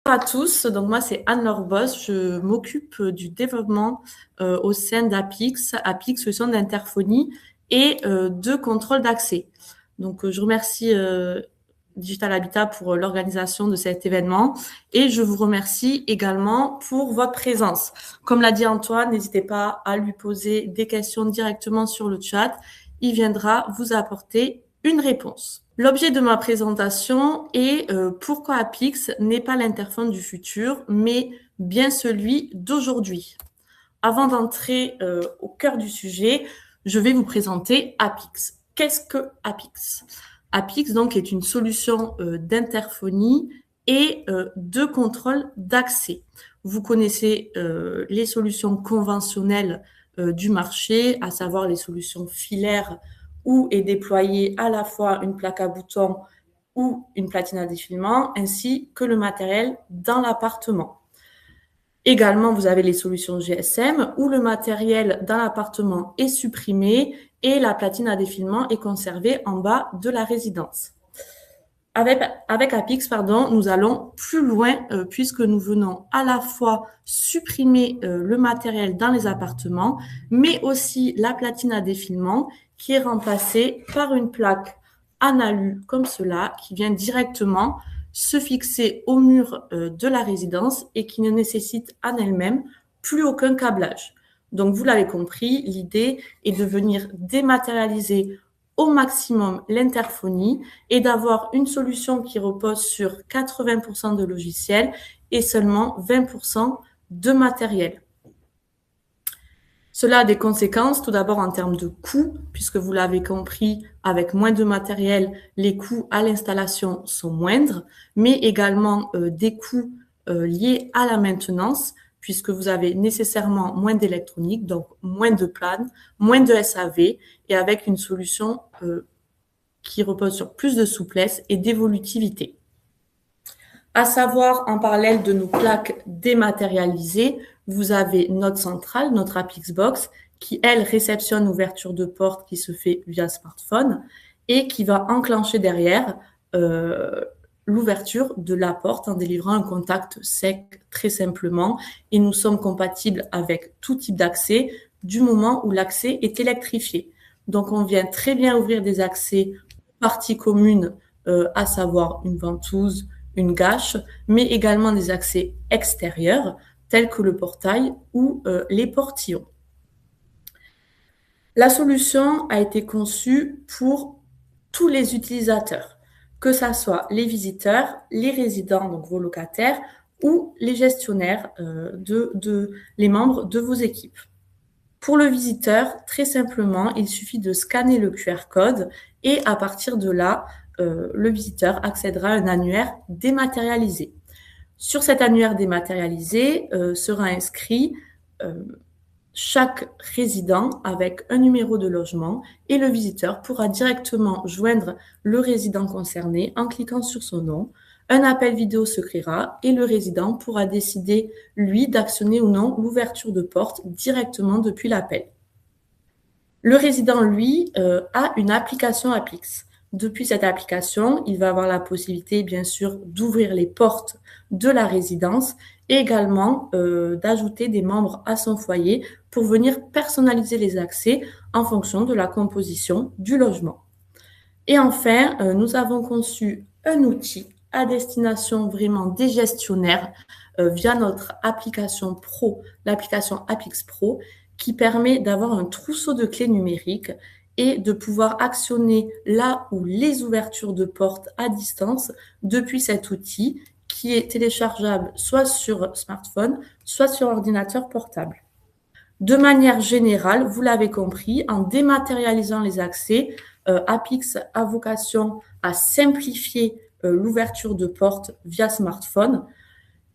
Bonjour à tous, donc moi c'est Anne-Laure Boss, je m'occupe du développement au sein d'Apix Solutions d'interphonie et de contrôle d'accès. Donc je remercie Digital Habitat pour l'organisation de cet événement et je vous remercie également pour votre présence. Comme l'a dit Antoine, n'hésitez pas à lui poser des questions directement sur le chat, il viendra vous apporter une réponse. L'objet de ma présentation est pourquoi Apix n'est pas l'interphone du futur, mais bien celui d'aujourd'hui. Avant d'entrer au cœur du sujet, je vais vous présenter Apix. Qu'est-ce que Apix? Apix donc est une solution d'interphonie et de contrôle d'accès. Vous connaissez les solutions conventionnelles du marché, à savoir les solutions filaires où est déployée à la fois une plaque à boutons ou une platine à défilement, ainsi que le matériel dans l'appartement. Également, vous avez les solutions GSM où le matériel dans l'appartement est supprimé et la platine à défilement est conservée en bas de la résidence. Avec Apix, nous allons plus loin puisque nous venons à la fois supprimer le matériel dans les appartements, mais aussi la platine à défilement qui est remplacée par une plaque en alu comme cela qui vient directement se fixer au mur de la résidence et qui ne nécessite en elle-même plus aucun câblage. Donc, vous l'avez compris, l'idée est de venir dématérialiser au maximum l'interphonie et d'avoir une solution qui repose sur 80% de logiciel et seulement 20% de matériel. Cela a des conséquences, tout d'abord en termes de coûts, puisque vous l'avez compris, avec moins de matériel, les coûts à l'installation sont moindres, mais également des coûts liés à la maintenance, puisque vous avez nécessairement moins d'électronique, donc moins de planes, moins de SAV, et avec une solution qui repose sur plus de souplesse et d'évolutivité. À savoir, en parallèle de nos plaques dématérialisées, vous avez notre centrale, notre Apixbox, qui, elle, réceptionne l'ouverture de porte qui se fait via smartphone et qui va enclencher derrière l'ouverture de la porte en délivrant un contact sec très simplement. Et nous sommes compatibles avec tout type d'accès du moment où l'accès est électrifié. Donc, on vient très bien ouvrir des accès parties communes, à savoir une ventouse, une gâche, mais également des accès extérieurs tels que le portail ou les portillons. La solution a été conçue pour tous les utilisateurs, que ce soit les visiteurs, les résidents, donc vos locataires, ou les gestionnaires, les membres de vos équipes. Pour le visiteur, très simplement, il suffit de scanner le QR code et à partir de là, le visiteur accédera à un annuaire dématérialisé. Sur cet annuaire dématérialisé sera inscrit chaque résident avec un numéro de logement et le visiteur pourra directement joindre le résident concerné en cliquant sur son nom. Un appel vidéo se créera et le résident pourra décider, lui, d'actionner ou non l'ouverture de porte directement depuis l'appel. Le résident, lui, a une application Apix. Depuis cette application, il va avoir la possibilité, bien sûr, d'ouvrir les portes de la résidence et également d'ajouter des membres à son foyer pour venir personnaliser les accès en fonction de la composition du logement. Et enfin, nous avons conçu un outil à destination vraiment des gestionnaires via notre application Pro, l'application Apix Pro, qui permet d'avoir un trousseau de clés numériques et de pouvoir actionner là où les ouvertures de portes à distance depuis cet outil qui est téléchargeable soit sur smartphone, soit sur ordinateur portable. De manière générale, vous l'avez compris, en dématérialisant les accès, Apix a vocation à simplifier l'ouverture de portes via smartphone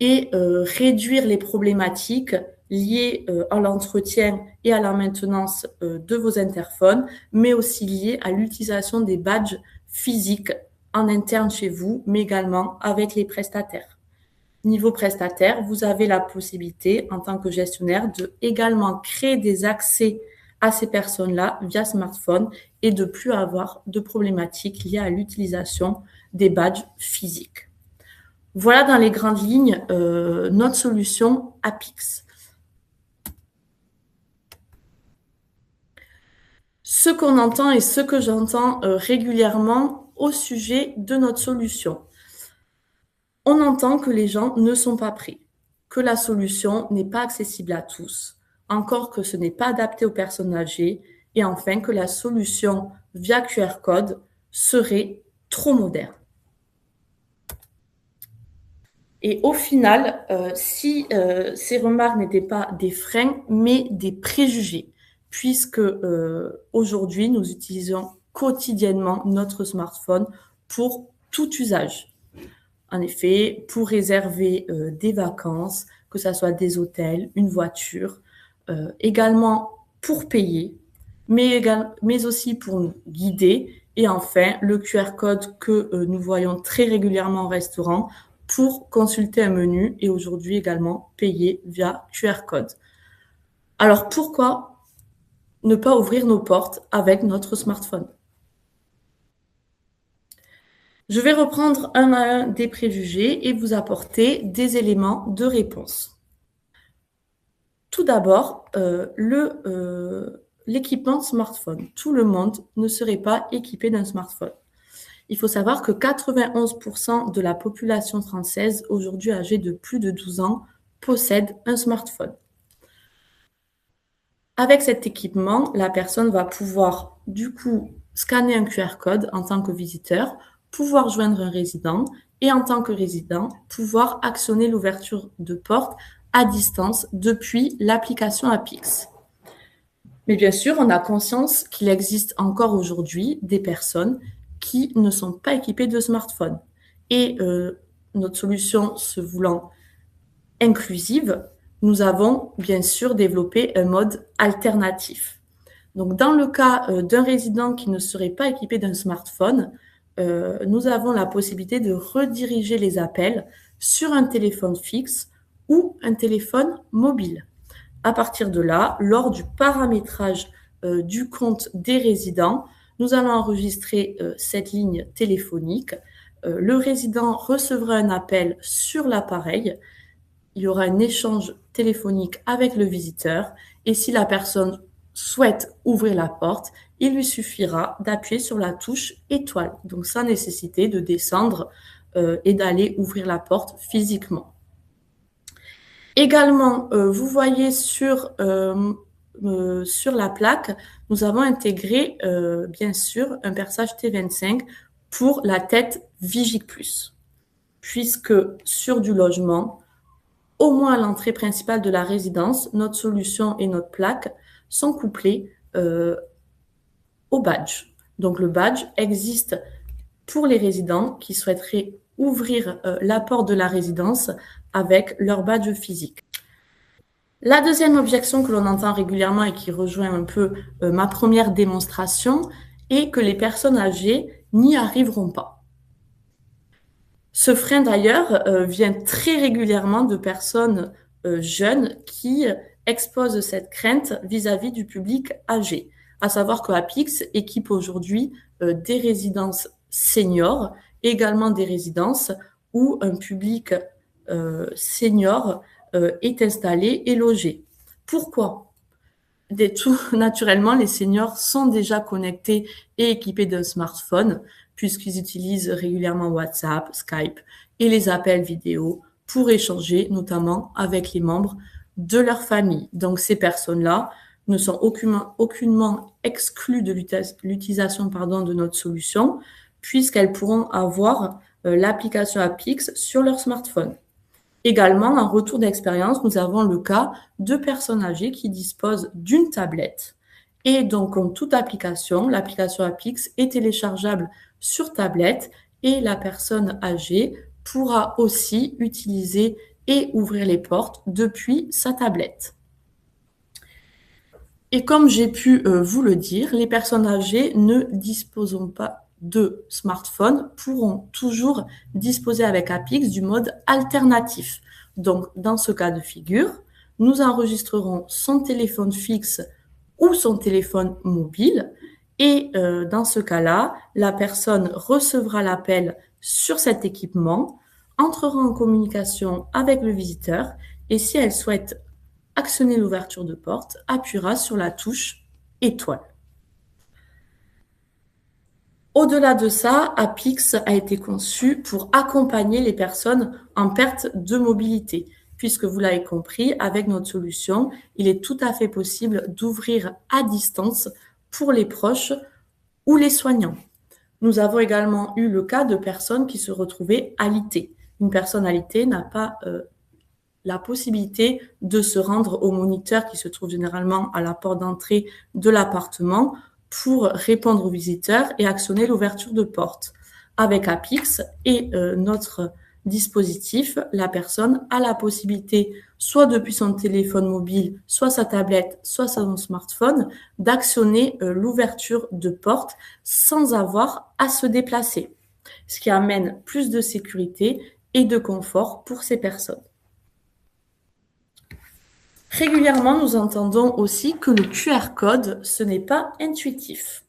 et réduire les problématiques liées à l'entretien et à la maintenance de vos interphones, mais aussi liées à l'utilisation des badges physiques en interne chez vous, mais également avec les prestataires. Niveau prestataire, vous avez la possibilité, en tant que gestionnaire, de également créer des accès à ces personnes-là via smartphone et de plus avoir de problématiques liées à l'utilisation des badges physiques. Voilà dans les grandes lignes notre solution Apix. Ce qu'on entend et ce que j'entends régulièrement au sujet de notre solution. On entend que les gens ne sont pas prêts, que la solution n'est pas accessible à tous, encore que ce n'est pas adapté aux personnes âgées, et enfin que la solution via QR code serait trop moderne. Et au final, si ces remarques n'étaient pas des freins, mais des préjugés, puisque aujourd'hui, nous utilisons quotidiennement notre smartphone pour tout usage. En effet, pour réserver des vacances, que ce soit des hôtels, une voiture, également pour payer, mais aussi pour nous guider. Et enfin, le QR code que nous voyons très régulièrement au restaurant pour consulter un menu et aujourd'hui également payer via QR code. Alors pourquoi ne pas ouvrir nos portes avec notre smartphone? Je vais reprendre un à un des préjugés et vous apporter des éléments de réponse. Tout d'abord, l'équipement smartphone. Tout le monde ne serait pas équipé d'un smartphone. Il faut savoir que 91% de la population française, aujourd'hui âgée de plus de 12 ans, possède un smartphone. Avec cet équipement, la personne va pouvoir du coup scanner un QR code en tant que visiteur, pouvoir joindre un résident et en tant que résident, pouvoir actionner l'ouverture de porte à distance depuis l'application Apix. Mais bien sûr, on a conscience qu'il existe encore aujourd'hui des personnes qui ne sont pas équipées de smartphone. Et notre solution se voulant inclusive, nous avons bien sûr développé un mode alternatif. Donc, dans le cas d'un résident qui ne serait pas équipé d'un smartphone, nous avons la possibilité de rediriger les appels sur un téléphone fixe ou un téléphone mobile. À partir de là, lors du paramétrage du compte des résidents, nous allons enregistrer cette ligne téléphonique. Le résident recevra un appel sur l'appareil. Il y aura un échange téléphonique avec le visiteur et si la personne souhaite ouvrir la porte, il lui suffira d'appuyer sur la touche étoile, donc sans nécessité de descendre et d'aller ouvrir la porte physiquement. Également, vous voyez sur la plaque, nous avons intégré bien sûr un perçage T25 pour la tête Vigic Plus, puisque sur du logement, au moins à l'entrée principale de la résidence, notre solution et notre plaque sont couplées au badge. Donc le badge existe pour les résidents qui souhaiteraient ouvrir la porte de la résidence avec leur badge physique. La deuxième objection que l'on entend régulièrement et qui rejoint un peu ma première démonstration est que les personnes âgées n'y arriveront pas. Ce frein d'ailleurs vient très régulièrement de personnes jeunes qui exposent cette crainte vis-à-vis du public âgé. À savoir que Apix équipe aujourd'hui des résidences seniors, également des résidences où un public senior est installé et logé. Pourquoi? Tout naturellement, les seniors sont déjà connectés et équipés d'un smartphone puisqu'ils utilisent régulièrement WhatsApp, Skype et les appels vidéo pour échanger notamment avec les membres de leur famille. Donc ces personnes-là ne sont aucunement exclues de l'utilisation de notre solution puisqu'elles pourront avoir l'application Apix sur leur smartphone. Également, en retour d'expérience, nous avons le cas de personnes âgées qui disposent d'une tablette. Et donc, comme toute application, l'application Apix est téléchargeable sur tablette et la personne âgée pourra aussi utiliser et ouvrir les portes depuis sa tablette. Et comme j'ai pu vous le dire, les personnes âgées ne disposant pas de smartphone pourront toujours disposer avec Apix du mode alternatif. Donc, dans ce cas de figure, nous enregistrerons son téléphone fixe ou son téléphone mobile et dans ce cas-là, la personne recevra l'appel sur cet équipement entrera en communication avec le visiteur et si elle souhaite actionner l'ouverture de porte, appuiera sur la touche étoile. Au-delà de ça, Apix a été conçu pour accompagner les personnes en perte de mobilité, puisque vous l'avez compris, avec notre solution, il est tout à fait possible d'ouvrir à distance pour les proches ou les soignants. Nous avons également eu le cas de personnes qui se retrouvaient alitées. Une personne alitée n'a pas la possibilité de se rendre au moniteur qui se trouve généralement à la porte d'entrée de l'appartement pour répondre aux visiteurs et actionner l'ouverture de porte. Avec Apix et notre dispositif, la personne a la possibilité, soit depuis son téléphone mobile, soit sa tablette, soit son smartphone, d'actionner l'ouverture de porte sans avoir à se déplacer, ce qui amène plus de sécurité et de confort pour ces personnes. Régulièrement, nous entendons aussi que le QR code, ce n'est pas intuitif.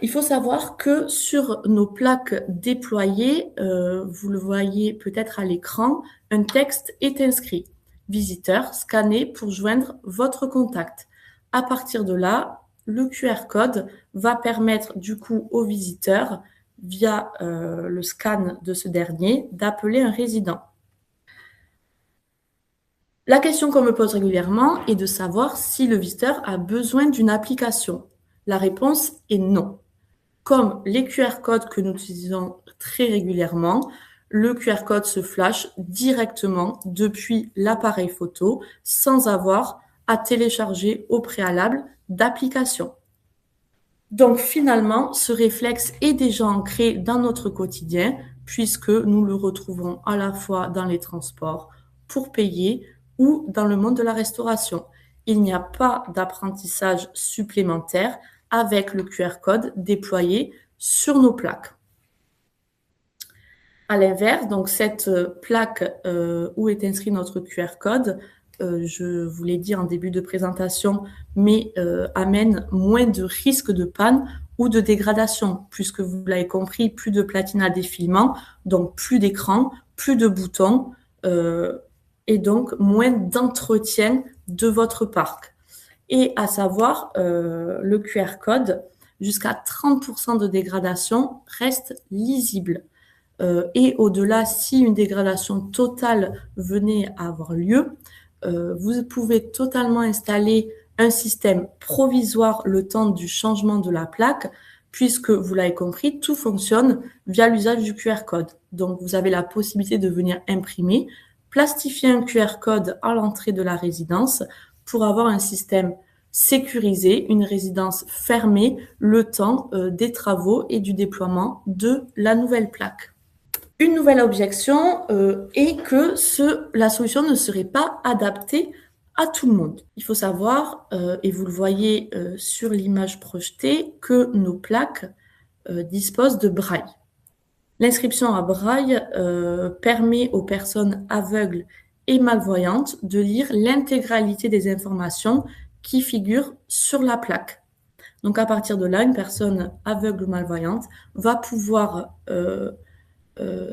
Il faut savoir que sur nos plaques déployées, vous le voyez peut-être à l'écran, un texte est inscrit. Visiteur, scannez pour joindre votre contact. À partir de là, le QR code va permettre du coup au visiteur, via le scan de ce dernier, d'appeler un résident. La question qu'on me pose régulièrement est de savoir si le visiteur a besoin d'une application. La réponse est non. Comme les QR codes que nous utilisons très régulièrement, le QR code se flash directement depuis l'appareil photo sans avoir à télécharger au préalable d'application. Donc finalement, ce réflexe est déjà ancré dans notre quotidien puisque nous le retrouvons à la fois dans les transports pour payer ou dans le monde de la restauration. Il n'y a pas d'apprentissage supplémentaire avec le QR code déployé sur nos plaques. À l'inverse, donc cette plaque où est inscrit notre QR code, je vous l'ai dit en début de présentation, mais amène moins de risques de panne ou de dégradation, puisque vous l'avez compris, plus de platine à défilement, donc plus d'écran, plus de boutons, et donc moins d'entretien de votre parc. Et à savoir, le QR code, jusqu'à 30% de dégradation reste lisible. Et au-delà, si une dégradation totale venait à avoir lieu, vous pouvez totalement installer un système provisoire le temps du changement de la plaque, puisque, vous l'avez compris, tout fonctionne via l'usage du QR code. Donc, vous avez la possibilité de venir imprimer, plastifier un QR code à l'entrée de la résidence pour avoir un système sécurisé, une résidence fermée, le temps des travaux et du déploiement de la nouvelle plaque. Une nouvelle objection est que la solution ne serait pas adaptée à tout le monde. Il faut savoir, et vous le voyez sur l'image projetée, que nos plaques disposent de braille. L'inscription à braille permet aux personnes aveugles et malvoyantes de lire l'intégralité des informations qui figurent sur la plaque. Donc à partir de là, une personne aveugle ou malvoyante va pouvoir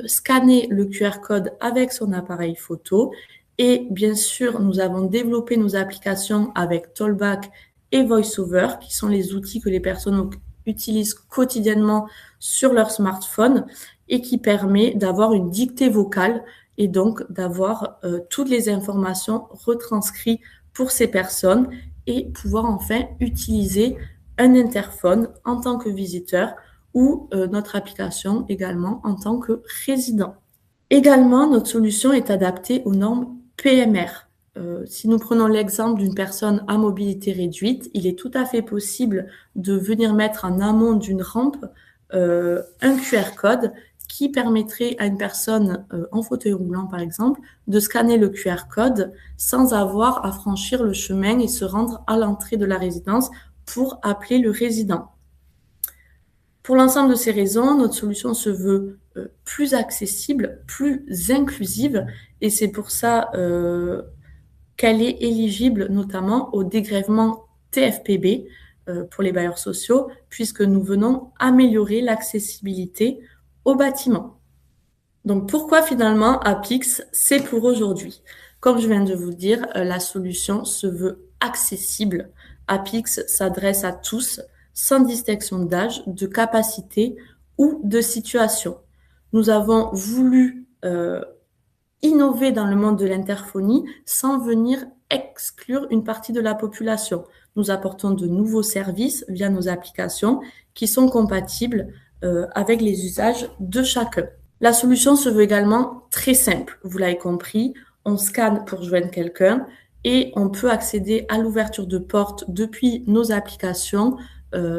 scanner le QR code avec son appareil photo. Et bien sûr, nous avons développé nos applications avec Tollback et VoiceOver, qui sont les outils que les personnes utilisent quotidiennement sur leur smartphone et qui permet d'avoir une dictée vocale et donc d'avoir toutes les informations retranscrites pour ces personnes et pouvoir enfin utiliser un interphone en tant que visiteur ou notre application également en tant que résident. Également, notre solution est adaptée aux normes PMR. Si nous prenons l'exemple d'une personne à mobilité réduite, il est tout à fait possible de venir mettre en amont d'une rampe un QR code qui permettrait à une personne en fauteuil roulant, par exemple, de scanner le QR code sans avoir à franchir le chemin et se rendre à l'entrée de la résidence pour appeler le résident. Pour l'ensemble de ces raisons, notre solution se veut plus accessible, plus inclusive, et c'est pour ça qu'elle est éligible notamment au dégrèvement TFPB pour les bailleurs sociaux, puisque nous venons améliorer l'accessibilité au bâtiment. Donc, pourquoi finalement Apix, c'est pour aujourd'hui? Comme je viens de vous le dire, la solution se veut accessible. Apix s'adresse à tous, sans distinction d'âge, de capacité ou de situation. Nous avons voulu innover dans le monde de l'interphonie sans venir exclure une partie de la population. Nous apportons de nouveaux services via nos applications qui sont compatibles avec les usages de chacun. La solution se veut également très simple. Vous l'avez compris, on scanne pour joindre quelqu'un et on peut accéder à l'ouverture de portes depuis nos applications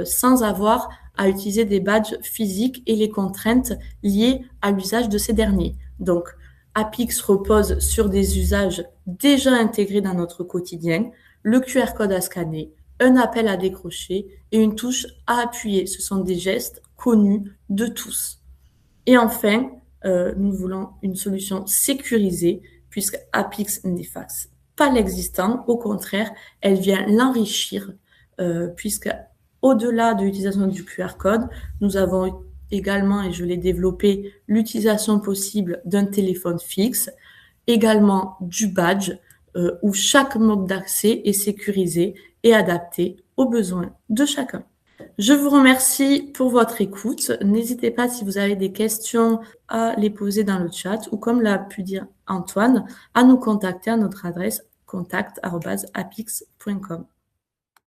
sans avoir à utiliser des badges physiques et les contraintes liées à l'usage de ces derniers. Donc, Apix repose sur des usages déjà intégrés dans notre quotidien, le QR code à scanner, un appel à décrocher et une touche à appuyer. Ce sont des gestes connus de tous. Et enfin, nous voulons une solution sécurisée puisque Apix n'efface pas l'existant. Au contraire, elle vient l'enrichir puisque au-delà de l'utilisation du QR code, nous avons également, et je l'ai développé, l'utilisation possible d'un téléphone fixe, également du badge où chaque mode d'accès est sécurisé et adapté aux besoins de chacun. Je vous remercie pour votre écoute. N'hésitez pas, si vous avez des questions, à les poser dans le chat ou, comme l'a pu dire Antoine, à nous contacter à notre adresse contact@apix.com.